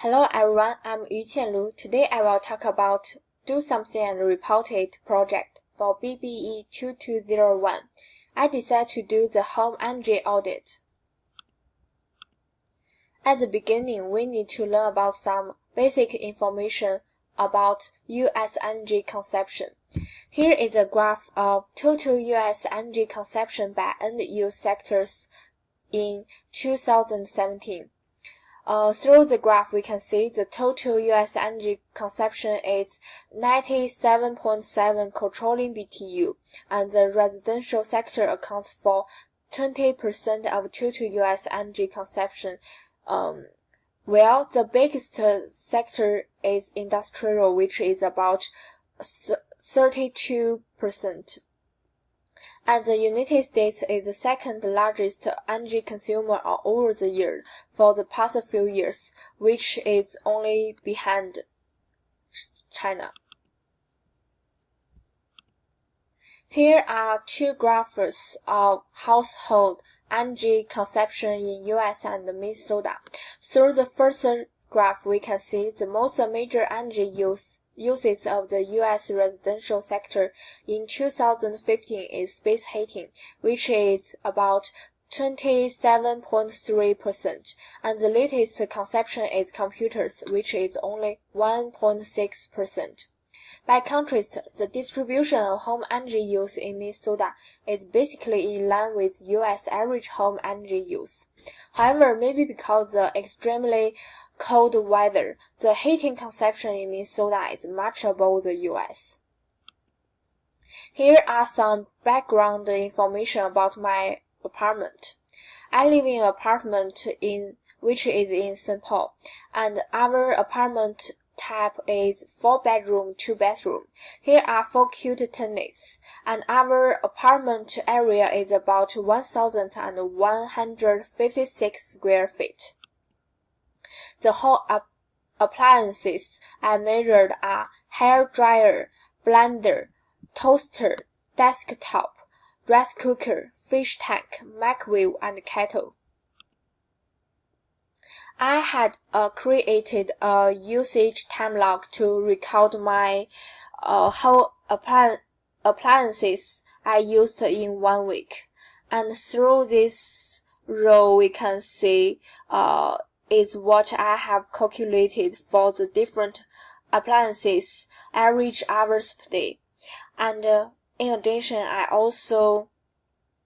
Hello everyone, I'm Yu Qianlu. Today I will talk about Do Something and Report It project for BBE 2201. I decided to do the home energy audit. At the beginning, we need to learn about some basic information about U.S. energy consumption. Here is a graph of total U.S. energy consumption by end-use sectors in 2017. Through the graph, we can see the total U.S. energy consumption is 97.7 controlling BTU, and the residential sector accounts for 20% of total U.S. energy consumption. Well, the biggest sector is industrial, which is about 32%. And the United States is the second largest energy consumer over the year for the past few years, which is only behind China. Here are two graphs of household energy consumption in US and Minnesota. Through the first graph, we can see the most major energy uses of the U.S. residential sector in 2015 is space heating, which is about 27.3%, and the latest consumption is computers, which is only 1.6%. By contrast, the distribution of home energy use in Minnesota is basically in line with U.S. average home energy use. However, maybe because of the extremely cold weather, the heating consumption in Minnesota is much above the U.S. Here are some background information about my apartment. I live in an apartment which is in St. Paul, and our apartment type is 4-bedroom, 2-bathroom. Here are 4 cute tenants, and our apartment area is about 1,156 square feet. The whole appliances I measured are hair dryer, blender, toaster, desktop, rice cooker, fish tank, microwave, and kettle. I had created a usage time log to record my whole appliances I used in 1 week. And through this row, we can see is what I have calculated for the different appliances average hours per day. And in addition, I also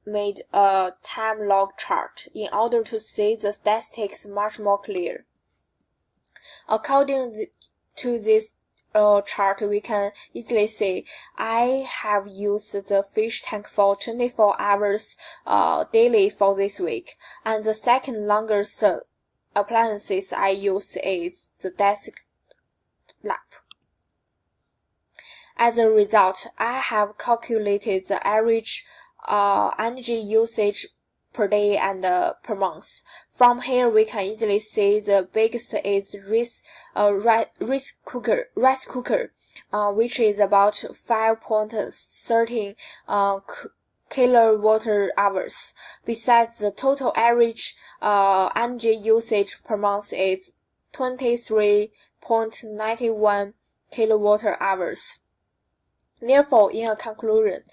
made a time log chart in order to see the statistics much more clear. According to this chart, we can easily see I have used the fish tank for 24 hours daily for this week, and the second longest appliances I use is the desk lamp. As a result, I have calculated the average energy usage per day and per month. From here, we can easily see the biggest is rice cooker, which is about 5.13 kilowatt hours. Besides, the total average energy usage per month is 23.91 kilowatt hours. Therefore, in a conclusion,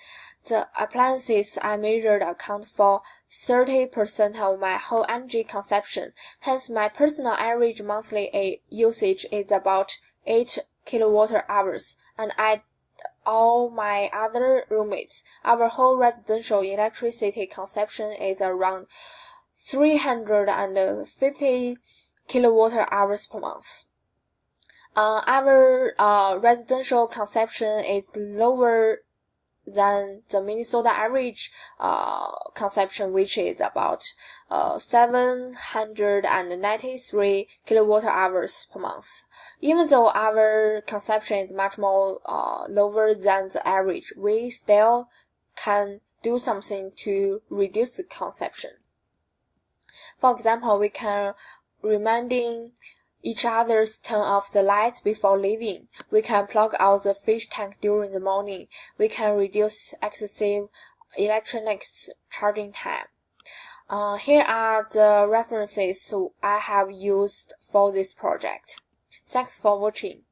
the appliances I measured account for 30% of my whole energy consumption. Hence, my personal average monthly usage is about 8 kilowatt hours, and all my other roommates, our whole residential electricity consumption is around 350 kilowatt hours per month. Our residential consumption is lower than the Minnesota average consumption, which is about 793 kilowatt hours per month. Even though our consumption is much more lower than the average, we still can do something to reduce the consumption. For example, we can reminding each other's turn off the lights before leaving. We can plug out the fish tank during the morning. We can reduce excessive electronics charging time. Here are the references I have used for this project. Thanks for watching.